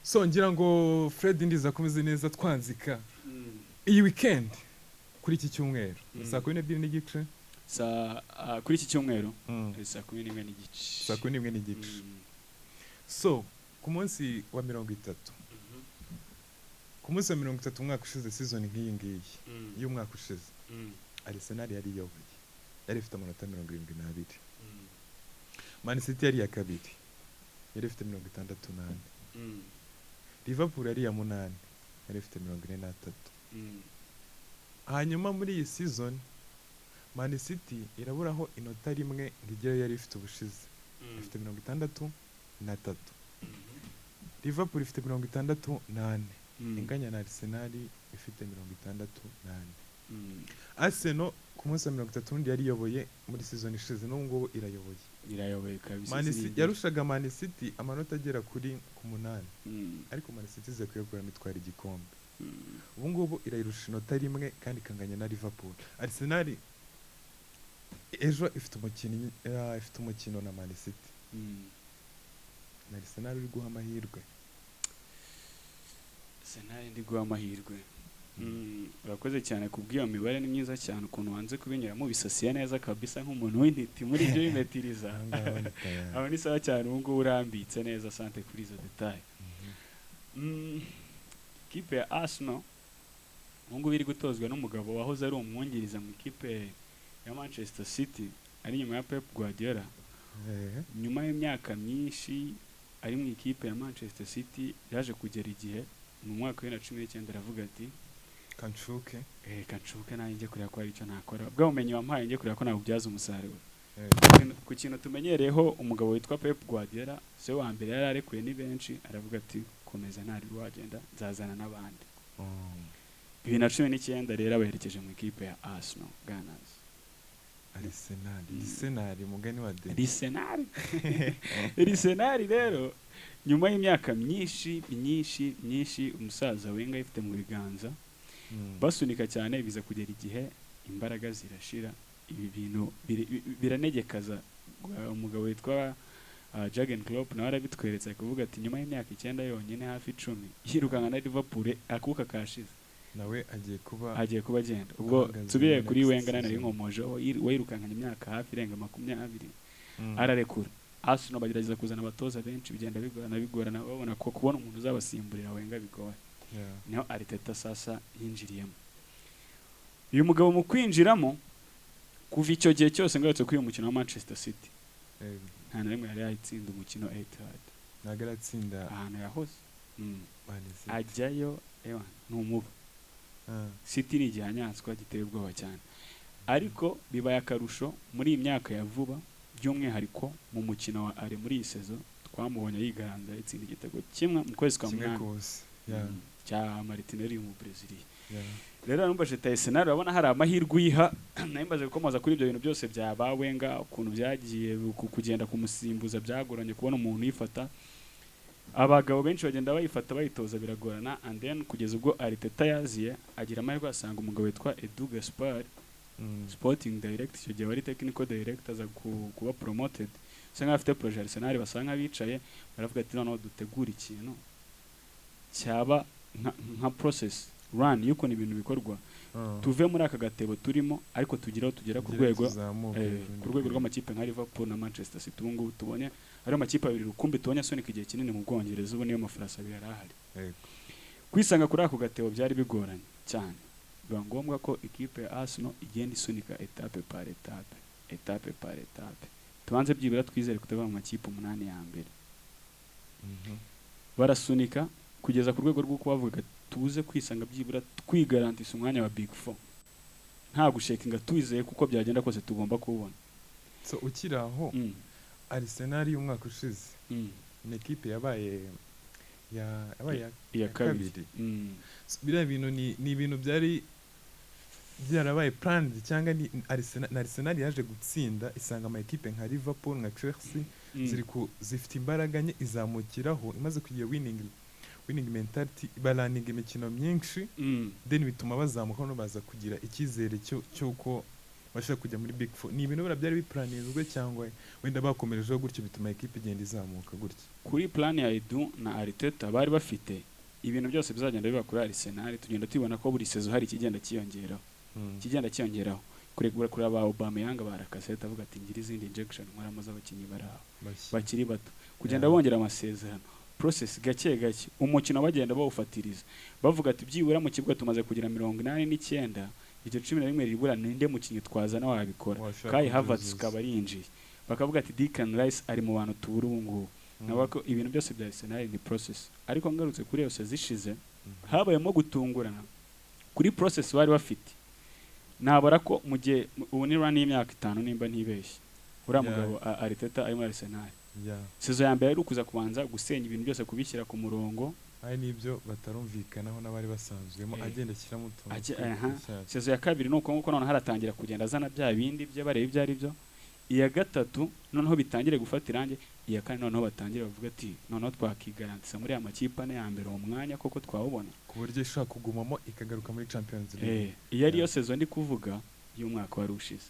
so ngira ngo Fred ndiza kumeze neza twanzika iyi weekend kuri iki cyumweru saa 12:30 kuri iki cyumweru saa 11:30 so ku munsi wa 30 ku munsi wa 30 umwaka ushize season nk'iyi ngiyi y'umwaka ushize Arsenal yari yoboye yari ifite amanota 72 Man City yari ya kabiri yari ifite 68 Liverpool yari ya 8 yari ifite 43 hanyuma muri iyi season Man City iraburaho inota rimwe ngigero yari ifite ubushize ifite 63 Liverpool ifite 68 inganya na Arsenal ifite 68 Arsenal ku munsi wa 30 yari yoboye muri season ishize n'ubwo irayoboye kabisa Man City yarushaga Man City amanota agera kuri ku 8 ariko Man City ze kwegura mitwara igikombe ubu ngubu irayirusha inota rimwe kandi kanganya na Liverpool Arsenal ejo ifite umukino na Man City na Arsenal uri guha amahirwe Arsenal ndi guha amahirwe urakoze cyane kubwiyo mibare ni myiza cyane ukuntu wanze kubinyuramo bisasiye neza kabisa nk'umuntu w'intiti muri ibyo bimetiriza aba ni sawa cyane ubu ngubu urambitse neza sante kuri izo detail ikipe ya Arsenal ubu ngubu iri gutozwa n'umugabo wahoze ari umwungiriza mu ikipe ya Manchester City ari nyuma ya Pep Guardiola nyuma y'imyaka myinshi ari mu ikipe ya Manchester City yaje kugera igihe mu mwaka wa 2019 aravuga ati kancuke nayo njye kureba ko ari icyo nakora bwa umenye wampaye njye kureba ko nabubyaza umusaruro ku kintu tumenyereyeho umugabo witwa Pep Guardiola se wa mbere yari arekuye ni benshi aravuga ati komeza ntari wagenda nzazana n'abandi 2019 rero abaherekeje mu ikipe ya Arsenal Gunners Arsenal mugani wa de Arsenal rero nyuma y'imyaka myinshi umusaza wenga ifite mu biganza basunika cyane biza kugera igihe imbaraga zirashira ibi bintu biranegekaza umugabo witwa Jurgen Klopp nawe arabitweretse kuvuga ati nyuma y'imyaka 9 yonyine hafi 10 yirukanga na Liverpool akuka kashize nawe agiye kuba agenda ubwo tubiye kuri wenga nari nkomoje wayirukanganye imyaka hafi irenga 20 ararekura Arsenal bagerageza kuzana abatoza benshi bigenda bigorana babona ko kubona umuntu uzabasimburira wenga bigoye niho Arteta sasa yinjiriyemo uyu mugabo mu kwinjiramo kuva icyo gihe cyose ngarutse kuri uyu mukino wa Manchester City nta na rimwe yari yatsinda umukino ETIHAD nagaratsinda ahantu yahoze ajyayo n'umuba City ni igihanyanswa giteye ubwoba cyane ariko bibaye akarusho muri iyi myaka ya vuba by'umwihariko mu mukino wa ari muri iyi sezo twamubonye yigaranda itsinda igitego kimwe mu kwezi kwa munani cya Martinelli mu Brazil rero numbaje Arsenal urabona hari amahirwe uyiha nambaje gukomoza kuri ibyo bintu byose byabawenga ukuntu byagiye kugenda kumusimbuza byagoranye kubona umuntu yifata abagabo benshi bagenda bayifata bayitoza biragorana and then kugeza ubwo Arteta yaziye agira amahirwe asanga umugabo witwa Edu Gaspar sporting director icyo gihe wari technical director aza kuba promoted sanga afite projet Arsenal basanga bicaye baravuga ati noneho dutegura ikintu cyaba nka process run yuko ni ibintu bikorwa tuve muri aka gatebo turimo ariko tugera ku rwego rw'amakipe nka Liverpool na Manchester City ubu ngubu tubonye ari amakipe abiri rukumbi tubonye sonika igihe kinini mu Bwongereza ubu niyo mafarasa abiri arahari kwisanga kuri ako gatebo byari bigoranye cyane biba ngombwa ko ikipe ya Arsenal igenda isunika etape par etape tubanze byibura twizere kutaba mu makipe 8 ya mbere barasunika kugeza ku rwego rwo kubavuga tuze kwisanga byibura twigarantisa umwanya wa Big 4 nta gushekinga twizeye kuko byagenda kose tugomba kubona so ukiraho Arsenal y'umwaka ushize ni equipe yabaye ya kabiri bira bintu ni ibintu byari byarabaye planned cyangwa ni Arsenal yaje gutsinda isanga ama equipe nka Liverpool nka Chelsea zifite imbaraga nke izamukiraho imaze kugiye winning mentality balaning imikino myinshi then bituma bazamuka no baza kugira ikizere cyuko bashaka kujya muri Big Four. Ni ibintu byari biplanizwe cyangwa wenda bakomerejeho gutyo bituma equipe igenda izamuka gutyo? Kuri plan ya Edu na Arteta bari bafite ibintu byose bizagenda biba kuri Arsenal, tugenda tubona ko buri sezo hari ikigenda kiyongeraho. Ikigenda kiyongeraho kuri aba Aubameyang barakaseta avuga ati ngira izindi injection nkoramo z'abakinyi baraho bakiri bato kugenda bongera amasezerano process gake gake umukino bagenda bawufatiriza bavuga ati byibura mu kibuga tumaze kugira 89 icyo 11 ribura ninde mukinyi twazana wabikora Kai Havertz kabarinji bakavuga ati Declan Rice ari mu bantu tubura ubungu nabako ibintu byose bya Arsenal ni process ariko ngarutse kuri yose zishize habayemo gutungurana kuri process bari bafite nabara ko mu gihe ubu ni run y'imyaka 5 nimba ntibeshye uriya mugabo Arteta ari muri Arsenal sezo ya mbere ari kuza kubanza gusenya ibintu byose kubishyira ku murongo ari nibyo batarumvikanaho n'abari basanzwemo agenda ashyiramo utuntu sezo ya kabiri nuko nkuko none haratangira kugenda azana bya bindi bye bareba ibyo ari byo iya gatatu noneho bitangire gufata irange iya kane noneho batangire bavuga ati noneho twakigarantisa muri ya makipe ane ya mbere umwanya koko twawubona ku buryo ishaka kugumamo ikagaruka muri Champions League. Iyo ariyo sezo ndi kuvuga y'umwaka wari ushize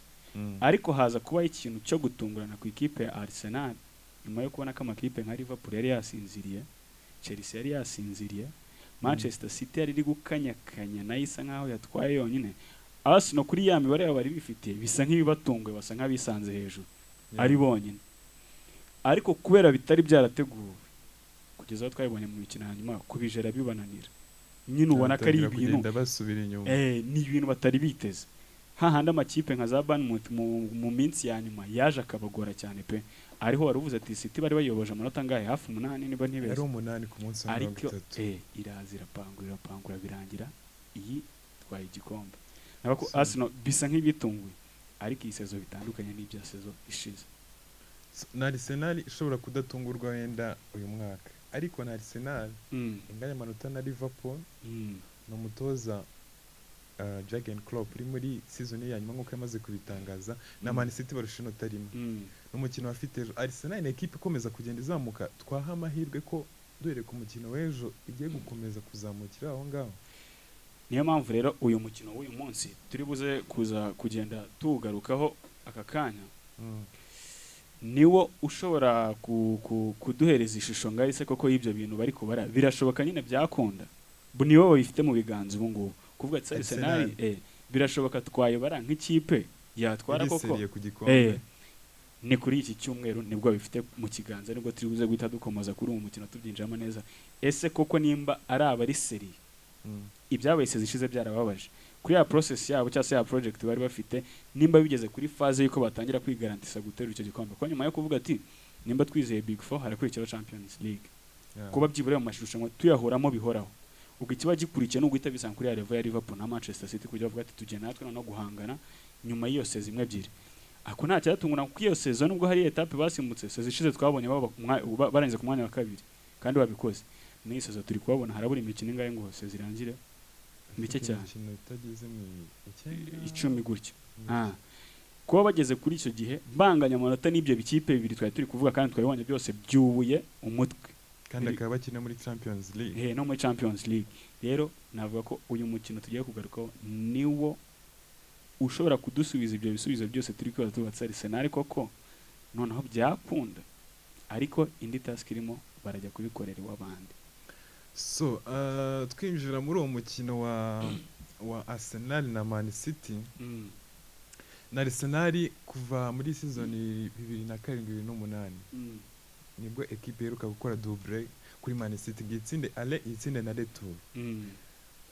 ariko haza kuba ikintu cyo gutungurana ku ikipe ya Arsenal nyuma yo kubona ko amakipe nka Liverpool yari yasinziriye, Chelsea yari yasinziriye, Manchester City yari gukanyakanya nayo isa nkaho yatwaye yonyine. Arsenal kuri ya mibare bari bifite bisa nk'ibibatunguye basa nk'abisanze hejuru ari bonyine ariko kubera bitari byarateguwe kugeza aho twabibonye mu mikino hanyuma kubijera bibananira nyine ubona ko ari ibintu ni ibintu batari biteze hahandi amakipe nka za Bournemouth mu minsi ya nyuma yaje akabagora cyane pe ariho waruvuze ati City bari bayoboje amanota ngahe hafi 8 niba ntibeze ari 8 ku munsi wa 30 irazira pangura birangira iyi twaye igikombe nabako Arsenal bisa nk'ibitunguye ariko iyi sezo bitandukanye n'ibya sezo ishize. Na Arsenal ishobora kudatungurwa wenda uyu mwaka ariko na Arsenal inganya amanota na Liverpool no mutoza Jurgen Klopp uri muri season ya nyuma nkuko yamaze kubitangaza na Man City barusha inota rimwe n'umukino wafite Arsenal ni equipe ikomeza kugenda izamuka twaha amahirwe ko duhere ku mukino w'ejo igiye gukomeza kuzamukira aho ngaho. Niyo mpamvu rero uyu mukino w'uyu munsi turi buze kuza kugenda tugarukaho aka kanya niwo ushobora kuduhereza ishusho ngari se koko y'ibyo bintu bari kubara birashoboka nyine byakunda niwo bifite mu biganza ubu ngubu kuvuga ati Arsenal birashoboka twayobara nk'ikipe yatwara koko ni kuri iki cyumweru nibwo bifite mu kiganza nibwo turi buze guhita dukomoza kuri uwo mukino tubyinjiramo neza ese koko nimba ari abari seri ibyabaye zishize byarababaje kuri ya process yabo cyangwa se ya project bari bafite nimba bigeze kuri phase yuko batangira kwigarantisa guterura icyo gikombe ko nyuma yo kuvuga ati nimba twizeye Big Four harakurikira Champions League kuba byibure mu mashusho tuyahoramo bihoraho ubwo ikiba gikurikiye no guhita bisanga kuri ya level ya Liverpool na Manchester City kujya bavuga ati tujye natwe no guhangana nyuma y'iyo sezo imwe ebyiri ako nta cyatunguna kuko iyo sezo nubwo hari etape basimbutse sezo ishize twabonye barangiza ku mwanya wa kabiri kandi babikoze n'iyi sezo turi kubabona harabura imikino ingahe ngo sezo irangire mike cyane itageze mu 10 gutyo kuba bageze kuri icyo gihe banganya amanota n'ibyo bikipe bibiri twari turi kuvuga kandi twabibonye byose byubuye umutwe kandi akaba bakina muri Champions League no muri Champions League rero navuga ko uyu mukino tugiye kugarukaho niwo ushobora kudusubiza ibyo bisubizo byose turi kwibaza tubatse Arsenal koko noneho byakunda ariko indi task irimo barajya kubikorera iw'abandi. So twinjira muri uwo mukino wa Arsenal na Man City na Arsenal kuva muri season 2007-2008 nibwo equipe yeruka gukora double kuri Man City gitsinde ale itsinde na retour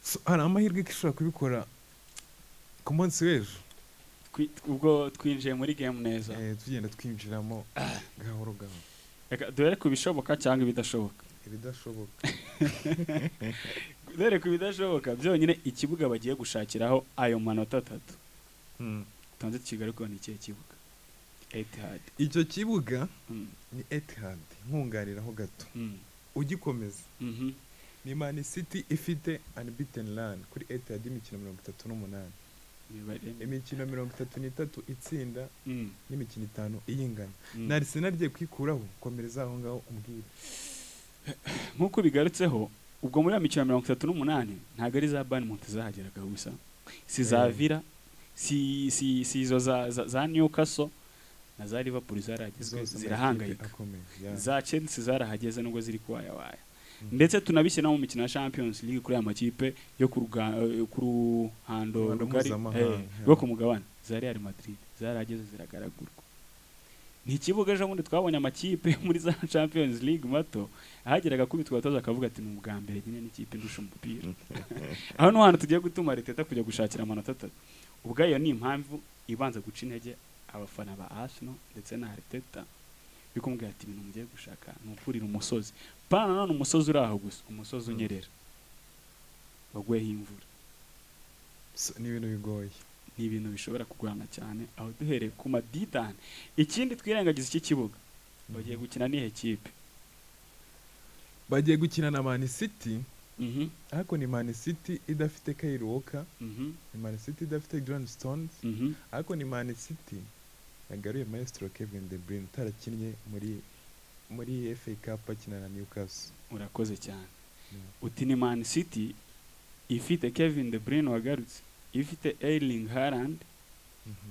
so hari amahirwe ko ishobora kubikora ku munsi w'ejo ubwo twinjiye muri game neza tugenda twinjiramo gahoro gahoro reka dore ku bishoboka cyangwa ibidashoboka dore ku bidashoboka byonyine ikibuga bagiye gushakiraho ayo manota 3 tanze kigaruka ni ikihe kibuga Etihad icyo kibuga ni Etihad nkunganiraho gato ugikomeza ni Man City ifite unbeaten run kuri Etihad imikino 38 imikino 33 itsinda n'imikino 5 iyingana na Arsenal rye kwikuraho komereza aho ngaho umbwira nkuko bigarutseho ubwo muri ya mikino 38 ntago ari za Bournemouth zahageraga gusa si za Villa si izo za Newcastle na za Liverpool zaragezwe zirahangayika, za Chelsea zarahageze nubwo ziri kuwaya ndetse tunabishe no mu mikino ya Champions League kuri amakipe yo ku ruhando rugari rwo ku mugabane za Real Madrid zarageze ziragaragurwa. Ni ikibuga ejo bundi twabonye amakipe muri za Champions League mato ahageraga kubitwa batoza akavuga ati ni ubwa mbere nyine n'ikipe ndusha umupira aho no hantu tugiye gutuma Arteta kujya gushakira amanota 3. Ubwayo ni impamvu ibanza guca intege abafana ba Arsenal ndetse na Arteta bikumubwira ati ibintu mugiye gushaka ni ukurira umusozi pana none umusozi uri aho gusa umusozi unyerera bagweho imvura. Ni ibintu bigoye, ni ibintu bishobora kugurana cyane aho duhereye ku madidane. Ikindi twirengagiza iki kibuga bagiye gukina n'ihe kipe? Bagiye gukina na Man City. Ariko ni Man City idafite Kuyirusha, ni Man City idafite Grand Stones, ariko ni Man City yagaruye maestro Kevin De Bruyne tarakinnye muri FA Cup akina na Newcastle. Urakoze cyane. Uti ni Man City ifite Kevin De Bruyne wagarutse, ifite Erling Haaland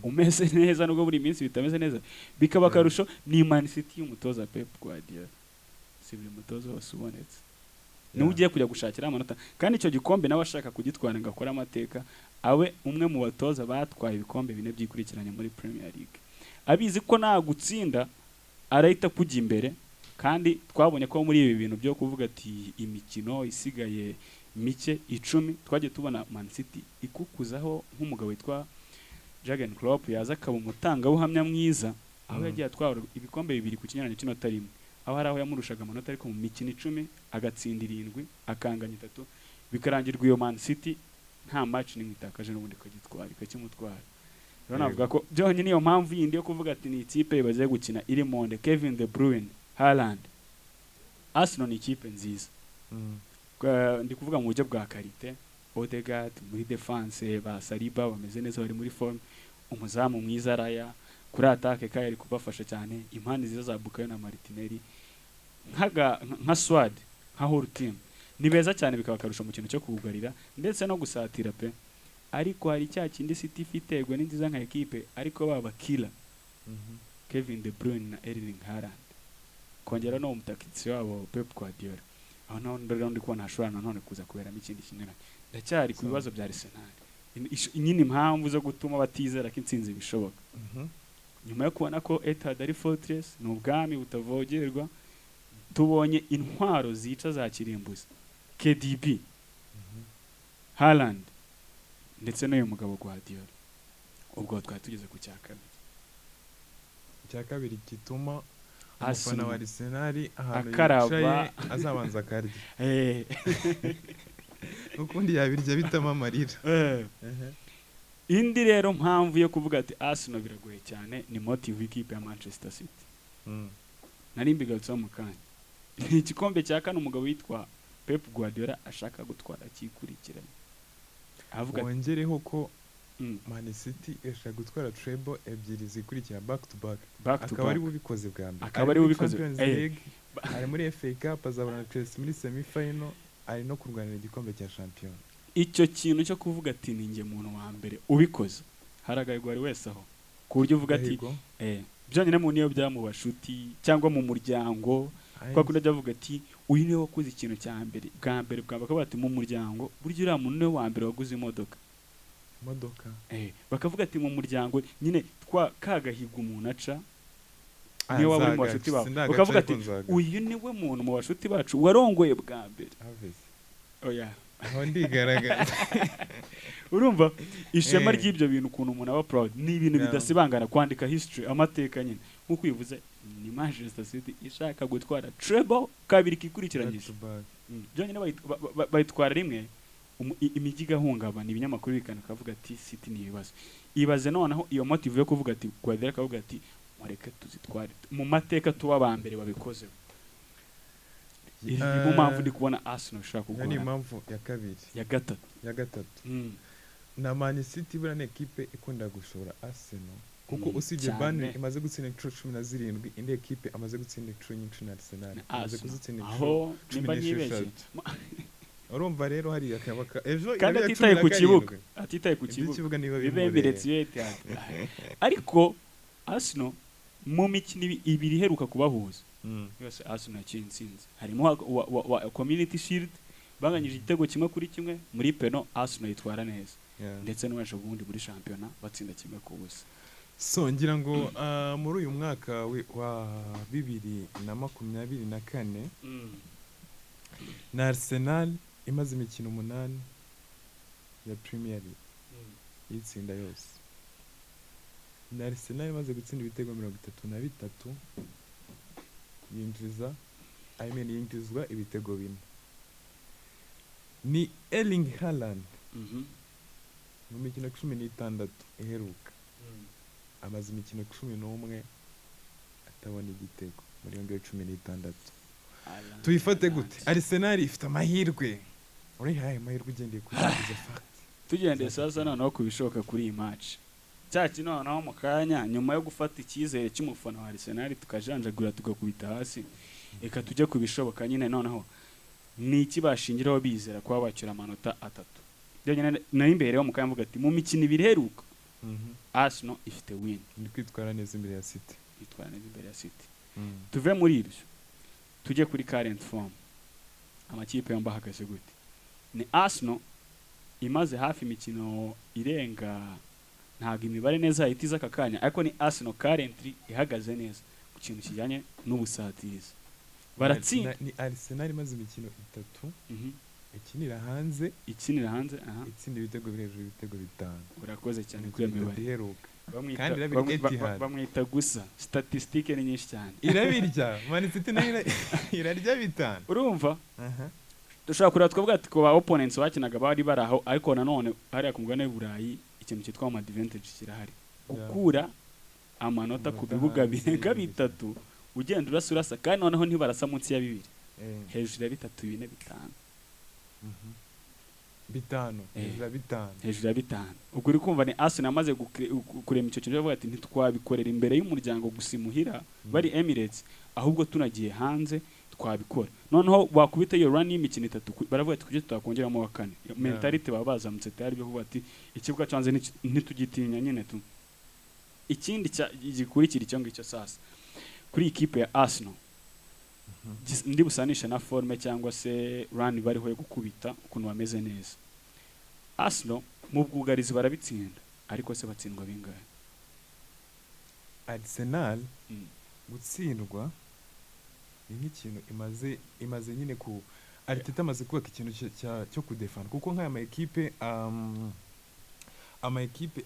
umeze neza nubwo buri minsi bitameze neza, bikaba karusho ni Man City y'umutoza Pep Guardiola, si buri mutoza wose ubonetse ni ugiye kujya gushakira amanota, kandi icyo gikombe nawe ashaka kugitwara ngakora amateka awe umwe mu batoza batwaye ibikombe 4 byikurikiranye muri Premier League, abizi ko nta gutsinda arahita kujya imbere. Kandi twabonye ko muri ibi bintu byo kuvuga ati imikino isigaye mike 10 twagiye tubona Man City ikukuzaho nk'umugabo witwa Jurgen Klopp yaza akaba umutanga buhamya mwiza, aho yagiye atwara ibikombe 2 ku Kinyuranyo cy'inota rimwe, aho hari aho yamurushaga amanota ariko mu mikino 10 agatsinda 7 akanganya 3 bikarangirwa iyo Man City nta match nimwe itakaje n'ubundi kagitwara ikakimutwara. Rero navuga ko byonye niyo mpamvu yindi yo kuvuga ati ni ikipe bagiye gukina iri monde Kevin De Bruyne, Haaland. Arsenal ni ikipe nziza, ndi kuvuga mu buryo bwa karite, Odegaard muri defense, ba Saliba bameze neza bari muri form, umuzamu mwiza Raya kuri attaque kayari kubafasha cyane, impande ziza za Bukayo na Martinelli nka Swad nka whole team ni beza cyane, bikaba karusho mu kintu cyo kugugarira ndetse no gusatira pe. Ariko hari cya kindi City ifitego n'inziza nka equipe ariko baba killer Kevin De Bruyne na Erling Haaland, kongera no umutakitsi wabo Pep Guardiola, aho naho ndero ndi kubona hashobora none kuza kuberamo ikindi kinyuranye. Ndacyari ku bibazo bya Arsenal nyine impamvu zo gutuma batizera ko intsinzi bishoboka. Nyuma yo kubona ko Etihad ari fortress ni ubwami butavogererwa, tubonye intwaro zica za kirimbuzi KDB, Haaland ndetse n'uyu mugabo Guardiola, ubwo twari tugeze ku cya kabiri gituma umufana wa Arsenal ahantu yicaye azabanza akarya ukundi yabirya bitama amarira. Indi rero mpamvu yo kuvuga ati Arsenal biragoye cyane ni motive w'ikipe ya Manchester City. Nari mbigarutse mu kanya ni igikombe cya kane umugabo witwa Pep Guardiola ashaka gutwara kikurikiranye, avuga wongereho ko Man City ashaka gutwara treble 2 zikurikira back to back, akaba ari bubikoze bwa mbere, akaba ari bubikoze ari muri FA Cup azabona Chelsea muri semi final, ari no kurwanira igikombe cya shampiyona. Icyo kintu cyo kuvuga ati ninge muntu wa mbere ubikoze haragayirwa ari wese aho ku buryo uvuga ati byonyine mu niyo byamubashuti cyangwa mu muryango, kwa kundi avuga ati uyu niwe wakoze ikintu cya mbere bwa mbere bakavuga ati mu muryango buryo uriya muntu niwe wa mbere waguze imodoka bakavuga ati mu muryango nyine kagahiga umuntu aca niyo waba uri mu bashuti bawe, bakavuga ati uyu niwe muntu mu bashuti bacu warongoye bwa mbere. Oya aho ndigaragaza urumva ishema ry'ibyo bintu ukuntu umuntu aba proud ni ibintu bidasibangana kwandika history amateka nyine nkuko uyivuze ni Manchester City ishaka gutwara treble 2 kikurikiranyije byonyine bayitwara rimwe imijyi gahungabana ibinyamakuru bikana kavuga ati City ni ibibazo. Ibaze noneho iyo motive yo kuvuga ati Guardiola kavuga ati mureke tuzitware mu mateka tuba ba mbere babikoze. Mu mpamvu ndi kubona Arsenal ishaka kugura ni impamvu ya kabiri ya gatatu na Man City bura n'equipe ikunda gushora Arsenal kuko usibye Burnley imaze gutsinda 17 indi equipe amaze gutsinda 10 na Arsenal amaze gutsinda 10. urumva rero hari akabaka ejo kandi atitaye ku kibuga niba bibemeretse ariko Arsenal mu mikino ibiri iheruka kubahuza yose Arsenal yatsinze harimo Community Shield banganyije igitego kimwe kuri kimwe muri peno Arsenal yitwara neza ndetse n'uwaje ubundi muri shampiyona batsinda kimwe ku busa. So ngira ngo muri uyu mwaka wa 2024 na Arsenal imaze imikino 8 ya Premier League yitsinda yose. Na Arsenal imaze gutsinda ibitego 33 yinjizwa ibitego 4. Ni Erling Haaland mu mikino 16 iheruka amaze imikino 11 atabona igitego muri 16. Tuyifate gute? Arsenal ifite amahirwe. Uri haye amahirwe ugendeye kuri izo fact. Tugendeye sasa noneho kubishoka kuri iyi match. Cyaki noneho mu kanya nyuma yo gufata icyizere cy'umufana wa Arsenal tukajanjagura tugakubita hasi. Eka tujye kubishoboka nyine noneho ni iki bashingiraho bizera kuba bacyura amanota 3. Byonyine nari imbere yo mu kanya mvuga ati mu mikino ibiri heruka Arsenal ifite win. Ni kwitwara neza imbere ya City. Itwara neza imbere ya City. Tuve muri ibyo. Tujye kuri current form. Amakipe yomba hagaze gute? Ni Arsenal imaze hafi imikino irenga ntago imibare neza itiza akakanya ariko ni Arsenal currently ihagaze neza ku kintu kijyanye n'ubusatirizi. Baratsinda ni Arsenal imaze imikino 3 ikinira hanze itsinda ibitego hejuru ibitego 5. Urakoze cyane kuri mibare iheruka. Bamwita Gusa statistique ni nyinshi cyane irabirya Man City nayo irarya 5. Urumva dushaka kureba twavuga ati ko ba opponents bakinaga bari baraho ariko nanone hariya ku mugabane w'Uburayi ikintu cyitwa advantage kirahari gukura amanota ku bibuga birenga 3 ugenda urasa kandi noneho ntibarasa munsi ya 2 hejuru ya 3 4 5 hejuru ya 5 ubwo uri kumva ni Arsenal amaze kurema icyo kintu bavuga ati ntitwabikorera imbere y'umuryango gusimuhira bari Emirates ahubwo tunagiye hanze twabikora noneho bakubita iyo run y'imikino 3 baravuga ati kuje tutakongeramo wa 4 mentality baba bazamutse tayari byo kuvuga ati ikibuga cyanze ntitugitinya nyine tu. Ikindi gikurikira icyo ngicyo sasa kuri ikipe ya Arsenal ndi busanisha na forme cyangwa se run bariho yo gukubita ukuntu bameze neza. Arsenal mu bwugarizi barabitsinda ariko se batsindwa bingahe? Arsenal gutsindwa ni nk'ikintu imaze nyine ku Arteta amaze kubaka ikintu cyo kudefend kuko nk'aya ama equipe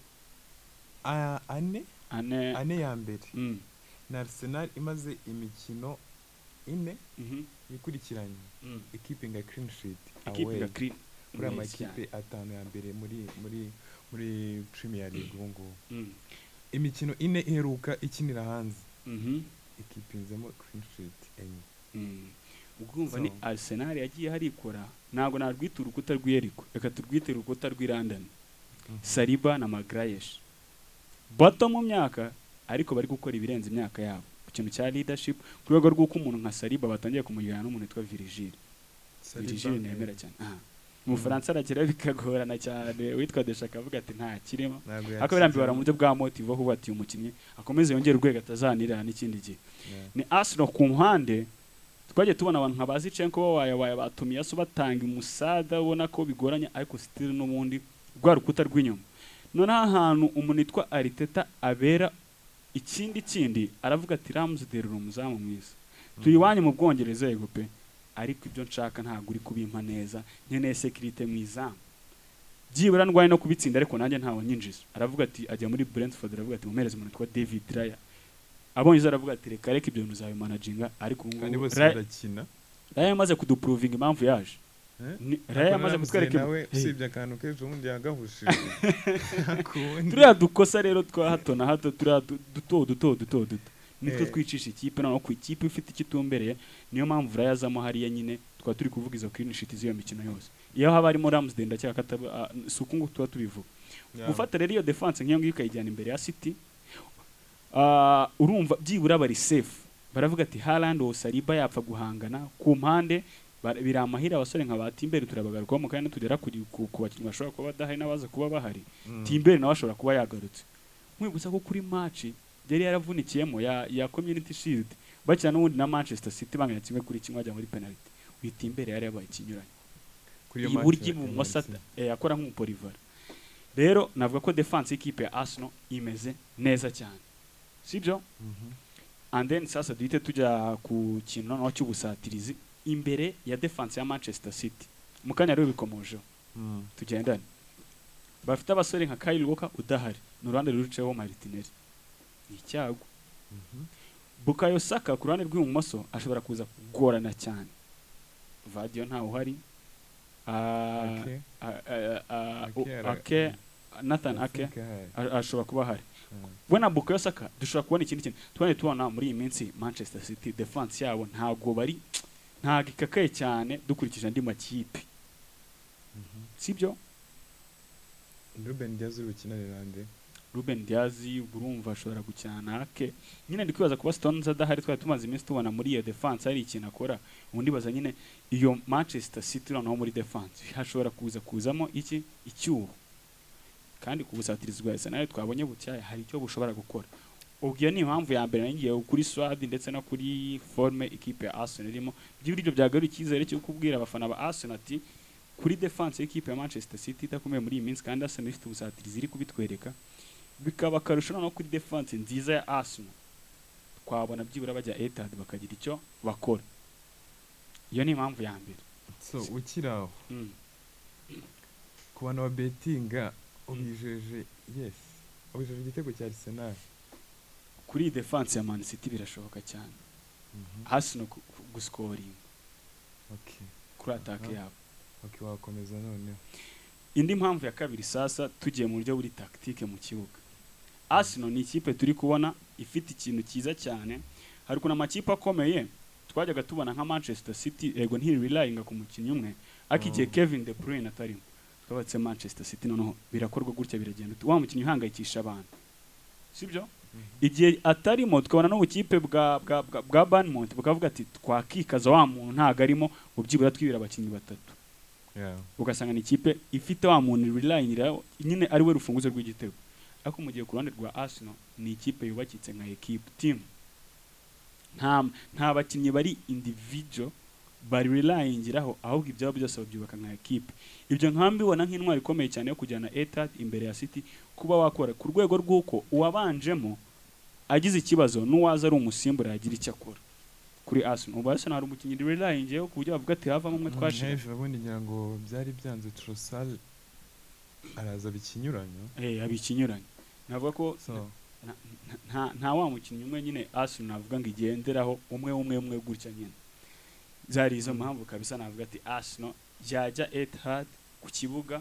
ane ya mbere na Arsenal imaze imikino 4 ikurikiranye equipe nga clean sheet away kuri ama equipe 5 ya mbere muri Premier League ubungu imikino 4 iheruka ikinira hanze equipe nzemo clean sheet ugumva ni Arsenal yagiye harikora ntago narwita urukuta rw'Yeriko reka turwite urukuta rw'Irandani Saliba na Magalhaes bato mu myaka ariko bari gukora ibirenze imyaka yabo ku kintu cya leadership ku rwego rw'uko umuntu nka Saliba batangiye kumujyana n'umuntu witwa Virgil nemera cyane mu Faransa arakira bikagorana cyane witwa Deshaka avuga ati nta kirimo ariko birambibara mu buryo bwa motive aho bati umukinnyi akomeze yongera urwego atazanira n'ikindi gihe. Ni Arsenal ku mpande twagiye tubona abantu nka Bazichenko waya batumiye aso batanga umusada ubona ko bigoranye ariko still n'ubundi rwa rukuta rw'inyuma none ahantu umuntu yitwa Arteta abera ikindi aravuga ati Ramsdale umuzamu mwiza tuyiwanye mu Bwongereza Yego pe ariko ibyo nshaka ntago uri kubimpa neza nkeneye security mwiza byibura ndwaye no kubitsinda ariko nanjye ntawo nyinjiza aravuga ati ajya muri Brentford aravuga ati mumereze umuntu yitwa David Raya abonye aravuga ati reka ibyo ntuzabimanaginga ariko ubu Raya yamaze kuduproving impamvu yaje Raya yamaze kutwereka nawe usibye akantu kejo ubundi yagahushije turiya dukosa rero twa hato na hato turiya duto nitwo twicisha ikipe naho ku ikipe ifite ikitumbereye niyo mpamvu Raya azamo hariya nyine twa turi kuvuga izo clean sheet z'iyo mikino yose iyo haba harimo Ramsdale ndacyaka suku ngo tuba tubivuga gufata rero iyo defense nk'iyo ngiyo ikayijyana imbere ya City urumva byibura bari safe baravuga ati Haaland o Saliba yapfa guhangana ku mpande biramahira abasore nka Timbere turabagaruka mu kandi tugera ku bakinnyi bashobora kuba badahari n'abaza kuba bahari Timbere nawe ashobora kuba yagarutse mwibutsa ko kuri match yari yaravunikiyemo ya Community Shield bakina n'ubundi na Manchester City banganya kimwe kuri kimwe ajya muri penalty Timbere yari yabaye Ikinyuranyo kuri iyo match ibumoso yakora nk'umupolivara rero navuga ko defense y'ikipe ya Arsenal imeze neza cyane sibyo and then sasa duhite tujya ku kintu no cy'ubusatirizi imbere ya defense ya Manchester City mukanya rero bikomoje tugendane bafite abasore nka Kyle Walker udahari n'uruhande ruruceho Martinelli icyago Bukayo Saka ku ruhande rw'ibumoso ashobora kuza kugorana cyane Vadio nta uhari Nathan Ake ashobora kuba hari bwana Bukayo Saka dushobora kubona ikindi kintu twone tubona muri iyi minsi Manchester City defense yabo ntago bari ntago ikakaye cyane dukurikije andi makipe sibyo Ruben Diaz urukinira rande Ruben Diaz urumva ashobora gukina Ake nyine ndi kwibaza kuba Stones adahari twari tumaze iminsi tubona muri iyo defense hari ikintu akora ubundi baza nyine iyo Manchester City naho muri defense hashobora kuzamo iki icyuho kandi kubusatiriza bwa Arsenal twabonye bucyaya hari icyo bushobora gukora ubwo ni impamvu ya mbere nangiye kuri Swad ndetse no kuri forme equipe ya Arsenal irimo by'ibiryo byagaru ikizere cyo kubwira abafana ba Arsenal ati kuri defense equipe ya Manchester City itakomeye muri iyi minsi kandi Arsenal ifite ubusatirizi iri kubitwereka bikaba karusho no kuri defense nziza ya Arsenal twabona byibura bajya Etihad bakagira icyo bakora iyo ni impamvu ya mbere so ukiraho kubana wa bettinga ubijeje yes ubijeje igitego cya Arsenal kuri defense ya Man City birashoboka cyane Arsenal guscoring okay kuri attack yabo okay wakomeza none indi mpamvu ya kabiri sasa tugiye mu buryo buri tactique mu kibuga Arsenal ni ikipe turi kubona ifite ikintu cyiza cyane hari kuna makipe akomeye twajyaga tubona nka Manchester City ego relying ku mukinnyi umwe akigiye Kevin De Bruyne atarimo twabatse Manchester City noneho birakorwa gutya biragenda wa mukinnyi uhangayikisha abantu sibyo igihe atarimo tukabona no bukipe bwa Bournemouth bukavuga ati twakikaza wa muntu ntago arimo ubyibura twibira abakinnyi batatu ugasanga ni ikipe ifite wa muntu relying nyine ari we rufunguzo rw'igitego ariko mu gihe ku ruhande rwa Arsenal ni ikipe yubakitse nka equipe team nta bakinnyi bari individual bari relyingiraho ahubwo ibyabo byose babyubaka nka equipe ibyo nkambibona nk'intwari ikomeye cyane yo kujyana Etihad imbere ya City kuba wakora ku rwego rw'uko uwabanjemo agize ikibazo n'uwaza ari umusimbura yagira icyo akora kuri Arsenal ubasha hari umukinnyi relyingiyeho ku buryo bavuga ati havamo umwe twashije ubundi ngira ngo byari byanze Trossard araza bikinyuranyo abikinyuranyo navuga ko nta wa mukinnyi umwe nyine Arsenal navuga ngo igenderaho umwe gutya nyine zari izo mpamvu kabisa navuga ati Arsenal yajya Etihad ku kibuga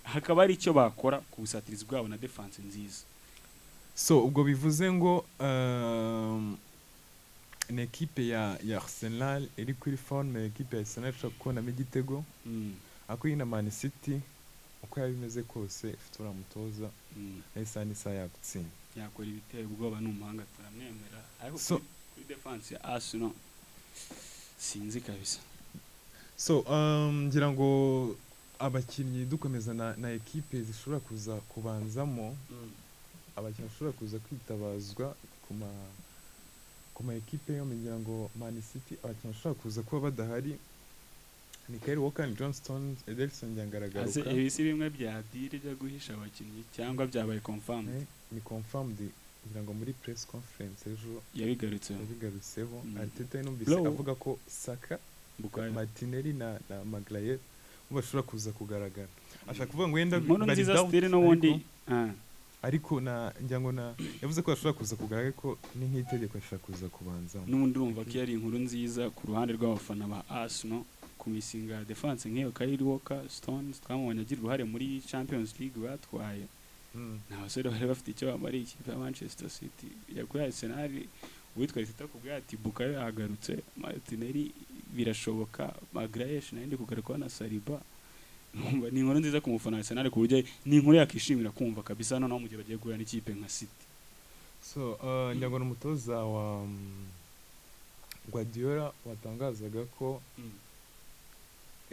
hakaba ari icyo bakora ku busatirizi bwabo na defense nziza so ubwo bivuze ngo ni equipe ya Arsenal iri kuri forme equipe ya Arsenal ishobora kubonamo igitego ako yina Man City uko yabimeze kose ifite uramutoza esa nisa yagutsinda yakora ibitego ubwoba n'umuhanga turamwemera ariko kuri defense ya Arsenal sinzi kabisa so ngira ngo abakinnyi dukomeza na equipe zishobora kuza kubanzamo abakinnyi bashobora kuza kwitabazwa ku ma equipe yo ngira ngo Man City abakinnyi bashobora kuza kuba badahari ni Kyle Walker, Johnston, Ederson yangaragaruka ibisi bimwe bya deal byo guhisha abakinnyi cyangwa byabaye confirmed ni confirmed ngira ngo muri press conference ejo yabigarutseho Arteta numvise avuga ko Saka Martinelli na Maguire bashobora kuza kugaragara ashaka kuvuga ngo wenda bari down n'ubundi ariko ngira ngo yavuze ko bashobora kuza kugaragara ko ni nk'itegeko ashaka kuza kubanza n'ubundi urumva ko yari inkuru nziza ku ruhande rw'abafana ba Arsenal kumisinga defense nk'iyo Kyle Walker Stones twamubonye agira uruhare muri Champions League batwaye n'abasore bari bafite icyo bamariye ikipe ya Manchester City yakuri Arsenal witwa Arteta kubwa ati Bukayo yagarutse Martinelli birashoboka Maguire n'indi kugaruka na Saliba ni inkuru nziza ku mufana Arsenal ku buryo ni inkuru yakishimira kumva kabisa noneho mu gihe bagiye guhura n'ikipe nka City so njyago n'umutoza wa Guardiola watangazaga ko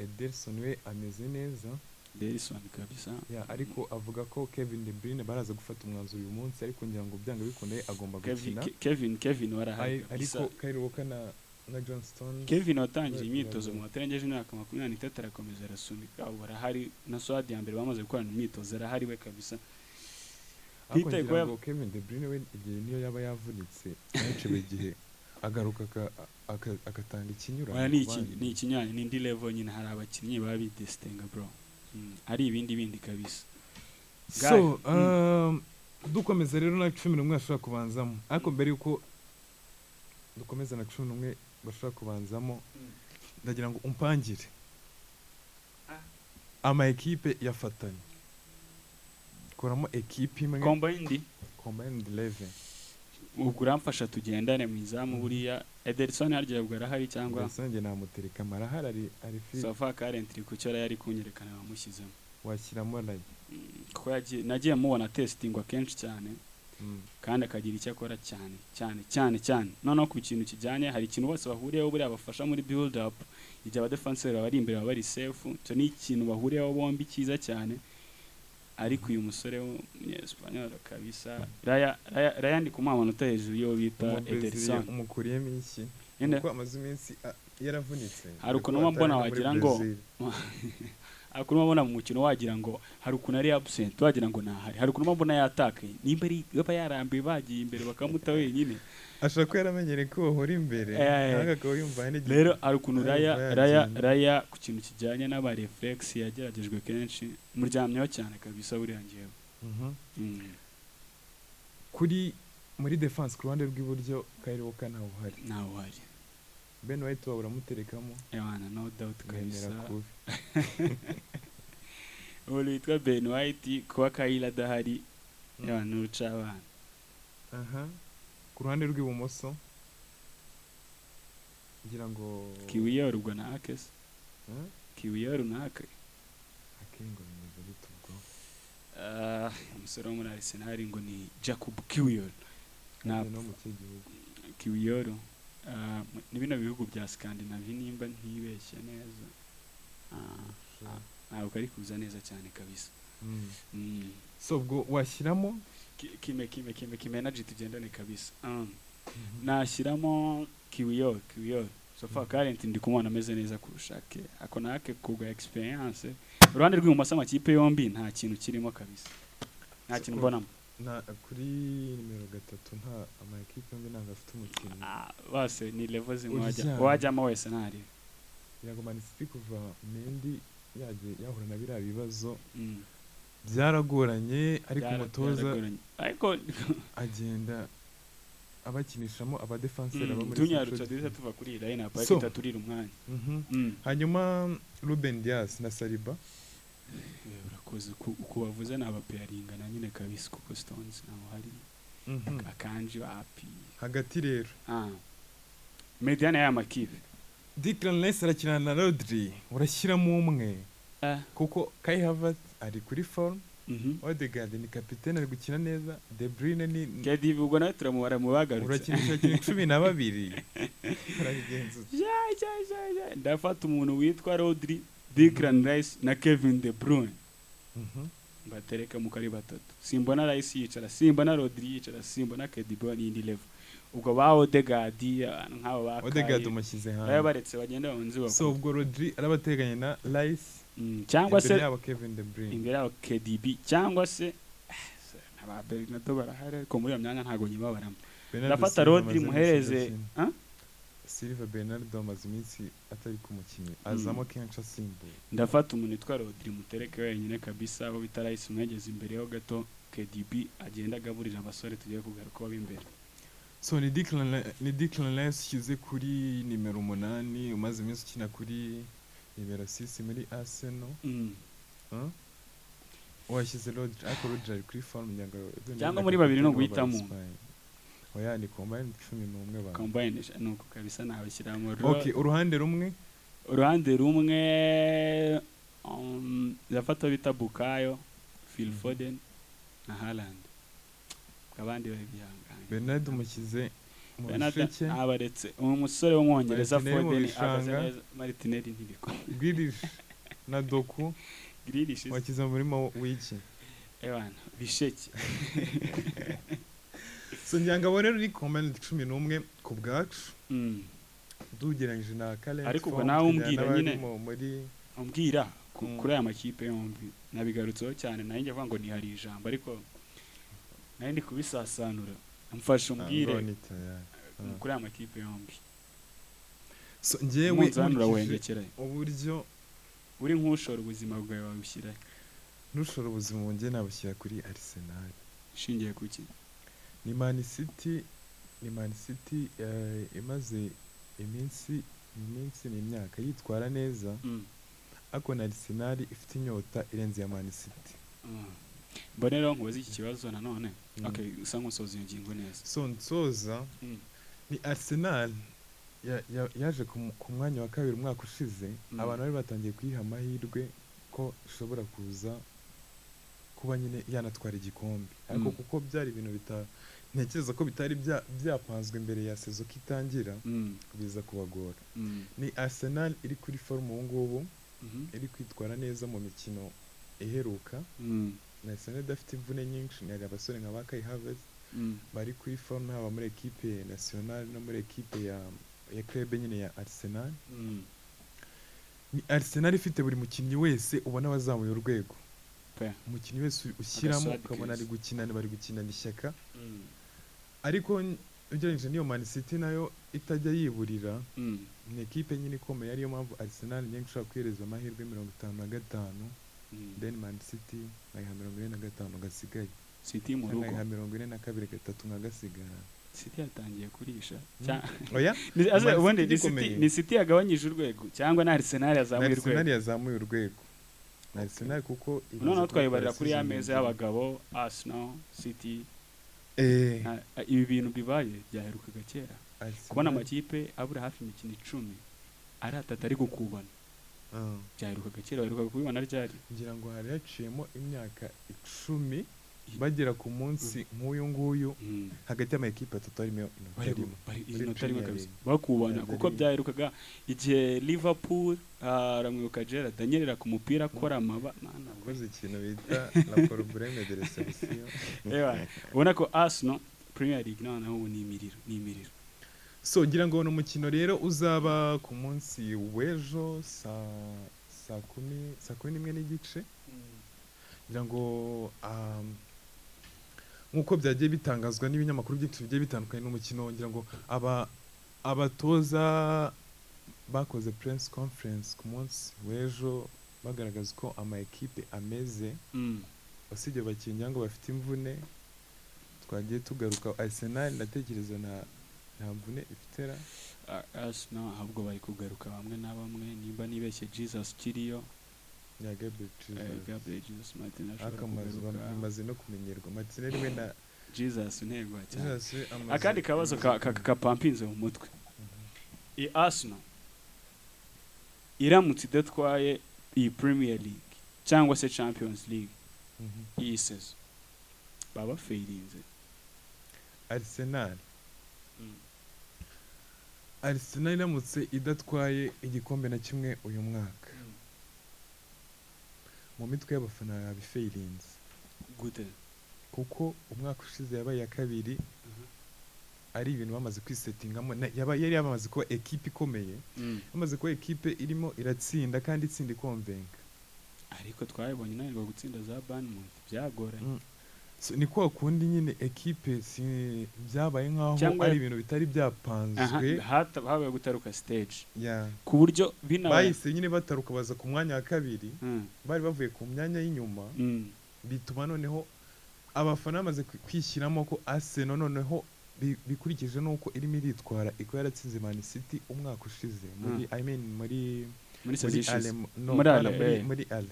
Ederson we ameze neza. Ederson kabisa. Ariko avuga ko Kevin De Bruyne baraza gufata umwanzuro uyu munsi, ariko ngira ngo byanga bikunde agomba gukina. Kevin warahari. Ariko Kuyirusha na Johnston. Kevin watangiye imyitozo mu atarengeje imyaka 23 arakomeza arasunika, ubu arahari na Swad ya mbere bamaze gukorana imyitozo arahari we kabisa. Ngira ngo Kevin De Bruyne we igihe niyo yaba yavunitse yaciwe igihe agaruka agatanga ikinyuranyo. Ni ikinyuranyo, ni indi level nyine, hari abakinnyi baba bidestinga bro. Ari ibindi kabisa. So dukomeza rero na 11 ashobora kubanzamo, ariko mbere yuko dukomeza na 11 bashobora kubanzamo, ndagira ngo umpangire ama equipe yafatanye, koramo equipe imwe combined 11. Ubwo uramfasha tugendane mu izamu buriya. Ederson harya bwo arahari cyangwa Ederson nge namutereka marahari ari free. Safa currently ku cyora yari kunyerekana bamushyizemo. Washyiramo nayo ko nagiye mubona testing akenshi cyane, kandi akagira icyo akora cyane. Noneho ku kintu kijyanye, hari ikintu bose bahuriyeho buriya bafasha muri build up, igihe abadefenseur bari imbere bari safe, cyo ni ikintu bahuriyeho bombi cyiza cyane. Ariko uyu musore w'Espanyol kabisa, Raya ndi kumuha amanota hejuru yo bita Ederson. Umukuriyemo iki kuko amaze iminsi yaravunitse. Hari ukuntu mbona wagira ngo akuntu mbona mu mukino wagira ngo hari ukuntu ari absent, wagira ngo ntahari. Hari ukuntu mbona yatakaye, nimba ari yaba yarambiye bagiye imbere bakamuta wenyine. Ashaka ko yaramenyere ko bahora imbere, ntaga ko yumva n'igi. Rero ari ukuntu Raya ku kintu kijyanye n'aba reflex yageragejwe kenshi, muryamyeho cyane kabisa buri yangiyeho. Kuri muri defense ku ruhande rw'iburyo Kuyirusha ntawe uhari. Ben White baramuterekamo. No doubt kabisa. Uri witwa Ben White kuba Kayila adahari n'uca abana. Ku ruhande rw'ibumoso ngira ngo Kiwiyoru ubwo na Akes. Kiwiyoru na Ake. Akengo nimeze bitubwo. Umusore wo muri Arsenal ngo ni Jacob Kiwiyoru. No mu gihugu. Kiwiyoru ni bino bihugu bya Scandinavia nimba ntibeshye neza. Ntabwo ari kuza neza cyane kabisa. So ubwo washyiramo Kimwe energy tugendane kabisa. Nashyiramo Kiwiyoru. So far current ndi kumubona ameze neza kurusha Ake. Ako na Ake kubwa experience. Uruhande rw'ibumoso amakipe yombi nta kintu kirimo kabisa. Nta kintu mbonamo. Na kuri nimero 3 nta ama equipe yombi nanga afite umukino. Base ni level zimwe wajyamo wese ntari. Yego Man City kuva Mendy yahura na bira bibazo. Byaragoranye, ariko umutoza ariko agenda abakinishamo abadefenseur aba muri tunyarutsa dise tuva kuri line up ariko taturira umwanya. Hanyuma Ruben Dias na Saliba urakoze uko bavuze n'abapearinga na nyine kabisa kuko Stones naho hari akanji wapi hagati rero. Mediane ya makipe Declan Rice arakina na Rodri, urashyiramo umwe kuko Kai Havertz ari kuri form. Odegaard ni kapitene ari gukina neza. De Bruyne ni Kedi ubwo nawe turamubara mu bagarutse. Urakinisha 12 arabigenza. Ndafata umuntu witwa Rodri, Declan Rice na Kevin De Bruyne. Batereka mu kari batatu. Simbona Rice yicara, simbona Rodri yicara, simbona Kedi Bruyne indi level. Ubwo ba Odegaard nk'abo bakaye. Odegaard umushyize hanze. Baya baretse bagenda banzi bako. So ubwo Rodri arabateganya na Rice cyangwa se imbere yabo Kevin De Bruyne, imbere yabo KDB cyangwa se Bernardo barahari ko muri iyo myanya ntago nyibabaramo. Ndafata Rodri muhereze Silva Bernardo amaze iminsi atari ku mukinnyi azamo kenshi asimbuye. Ndafata umuntu witwa Rodri mutereke wenyine kabisa, abo bita Rice mwegeze imbere ho gato, KDB agenda agaburira abasore tugiye kugaruka b'imbere. So ni Declan Rice shize kuri nimero 8, umaze iminsi ukina kuri nimero 6 muri Arsenal. Washyize Rodri, ariko Rodri ari kuri form cyangwa muri babiri no guhitamo. Oya ni combine 11 ba. Combine nuko kabisa nabishyiramo. Okay, uruhande rumwe zafata bita Bukayo, Phil Foden na Haaland. Abandi bari byanganye. Bernardo umushyize Musheke abaretse umusore w'umwongereza Foden agaze Martinelli ntibiko Grealish na Doku Grealish wakiza muri wiki ebana bisheke so njyanga rero ni comment 11 ku bwacu dugeranyije na Calais ariko ubwo nawe umbwira nyine umbwira kuri aya makipe yombi nabigarutseho cyane nayo njye vuga ngo ni hari ijambo ariko nayo ndi kubisasanura mfasha umbwire kuri aya makipe yombi so njyewe uburyo uri nk'ushora ubuzima bwawe wabushyira nushora ubuzima bwanjye nabushyira kuri Arsenal shingiye kuki ni Man City imaze iminsi n'imyaka yitwara neza ariko na Arsenal ifite inyota irenze ya Man City mbonero nkubaza iki kibazo nanone okay usa nkusoza iyo ngingo neza so nsoza ni Arsenal yaje ku mwanya wa kabiri umwaka ushize abantu bari batangiye kwiha amahirwe ko ishobora kuza kuba nyine yanatwara igikombe ariko kuko byari ibintu ntekereza ko bitari byapanzwe mbere ya sezo kitangira biza kubagora ni Arsenal iri kuri form ubu ngubu iri kwitwara neza mu mikino iheruka na Arsenal idafite imvune nyinshi ni abasore nka ba Kai Havertz bari kuri form haba muri equipe nationale no muri equipe ya club nyine ya Arsenal ni Arsenal ifite buri mukinnyi wese ubona wazamuye urwego umukinnyi wese ushyiramo ukabona bari gukinana ishyaka ariko ugereranyije n'iyo Man City nayo itajya yiburira ni equipe nyine ikomeye ariyo mpamvu Arsenal nyine ishobora kwihereza amahirwe 55 then Man City nayiha 45 gasigaye City mu rugo nayiha 42 gatatu gasigara City yatangiye kurisha oya ubundi ni City yagabanyije urwego cyangwa na Arsenal yazamuye urwego na Arsenal kuko noneho twayibarira kuri ya meza y'abagabo Arsenal City ibi bintu bibaye byaherukaga kera kubona amakipe abura hafi imikino 10 ari atatu ari gukubana byaherukaga kera baherukaga kubibona ryari ngira ngo hari haciyemo imyaka 10 bagera ku munsi nk'uyu nguyu hagati y'amakipe atatu arimo inota kabisa bakubana kuko byaherukaga igihe Liverpool aramwibuka Gerard Daniel ku mupira akora amaba nakoze ikintu bita la problème de réception ubona ko Arsenal Premier League naho ni imiriro so ngira ngo umukino rero uzaba ku munsi w'ejo saa 11 n'igice ngira ngo nkuko byagiye bitangazwa n'ibinyamakuru byinshi bigiye bitandukanye n'umukino ngira ngo abatoza bakoze press conference ku munsi w'ejo bagaragaza ko ama equipe ameze usibye bakinnyi ngo bafite imvune twagiye tugaruka Arsenal ndatekereza nta mvune ifitera Arsenal ahubwo bari kugaruka bamwe na bamwe nimba nibeshye Jesus kiriyo ya Gabriel Jesus Martinez amaze no kumenyerwa Martinez we na Jesus ntego cyane akandi kabazo kapampinze mu mutwe i Arsenal iramutse idatwaye iyi Premier League cyangwa se Champions League iyi season baba failinze Arsenal iramutse idatwaye igikombe na kimwe uyu mwaka mu mitwe y'abafana yabifailinze gute kuko umwaka ushize yabaye ya kabiri ari ibintu bamaze kwisetingamo yari yamaze kuba equipe ikomeye bamaze kuba equipe irimo iratsinda kandi itsinda ikonvenka ariko twabonye nayo gutsinda za Bournemouth byagoranye ni kwa kundi nyine equipe byabaye nkaho ari ibintu bitari byapanzwe habaye gutaruka stage ku buryo bahise nyine bataruka baza ku mwanya wa kabiri bari bavuye ku myanya y'inyuma bituma noneho abafana bamaze kwishyiramo ko Arsenal noneho bikurikije nuko irimo iritwara iko yaratsinze Man City umwaka ushize muri Ale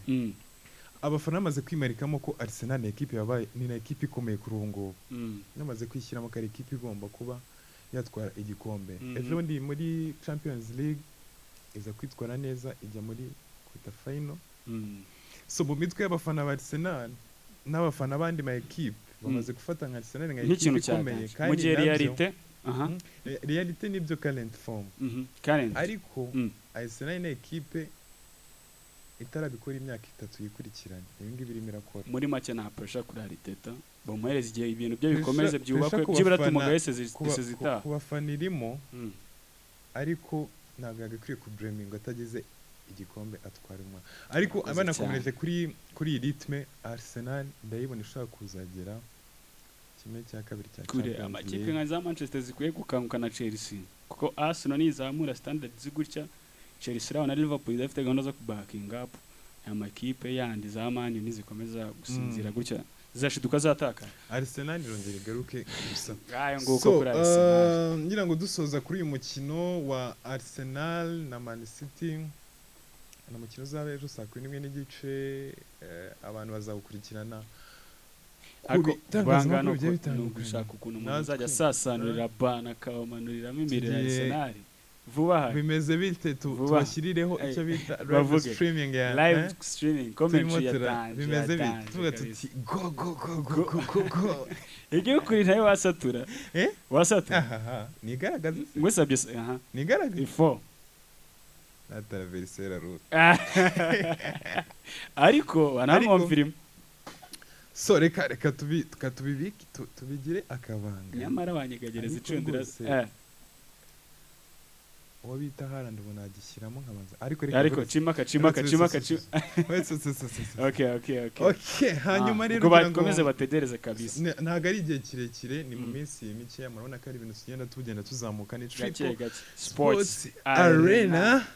abafana bamaze kwimarikamo ko Arsenal ni equipe yabaye ni na equipe ikomeye kuri ubu ngubu namaze kwishyiramo ko ari equipe igomba kuba yatwara igikombe ejo ndi muri Champions League iza kwitwara neza ijya muri quarter final so mu mitwe y'abafana ba Arsenal n'abafana bandi ma equipe bamaze gufata nka Arsenal nka equipe ikomeye kandi mu realite realite nibyo current form ariko Arsenal ni equipe itarabikora imyaka 3 yikurikiranye ibi ngibi birimo irakora muri make nta pressure kuri Arteta bamuhereza igihe ibintu byo bikomeze byubakwe byibura tumugaye sezita kubafanirimo ariko ntabwo yagakwiye kubreminga atagize igikombe atwara umwaka ariko abana komereje kuri rythme Arsenal ndayibona ishaka kuzagera kimwe cya kabiri cya kure amakipe nka za Manchester zikwiye gukanguka na Chelsea kuko Arsenal nizamura standard zigutya Chelsea na Liverpool dafite gahunda zo kubacking up amakipe yandi za Man U nizikomeza gusinzira gutya zashiduka zataka Arsenal irongera igaruke gusa ngayo nguko kuri Arsenal ngira ngo dusoza kuri uyu mukino wa Arsenal na Man City na mukino zabe ejo saa 11:30 abantu bazawukurikirana ariko bangano gushaka ukuntu umuntu azajya sasanurira bana kabamanurira imbere ya Arsenal vuba bimeze bite tubashirireho icyo bita live streaming ya live streaming commentary ya dance bimeze bite tuvuga tuti go igiye kuri nayo wasatura wasatura nigaragaza ngusabye nigaragaza ifo ataraversera route ariko banamwumvira so reka tubibike tubigire akabanga nyamara banyegagereza icundira uwo bita harandi ubona agishyiramo nkabanza ariko cimaka okay hanyuma rero ngo bakomeze bategereze kabisa ntago ari igihe kirekire ni mu minsi mike murabona ko ari ibintu tugenda tugenda tuzamuka ni Triple Sports Arena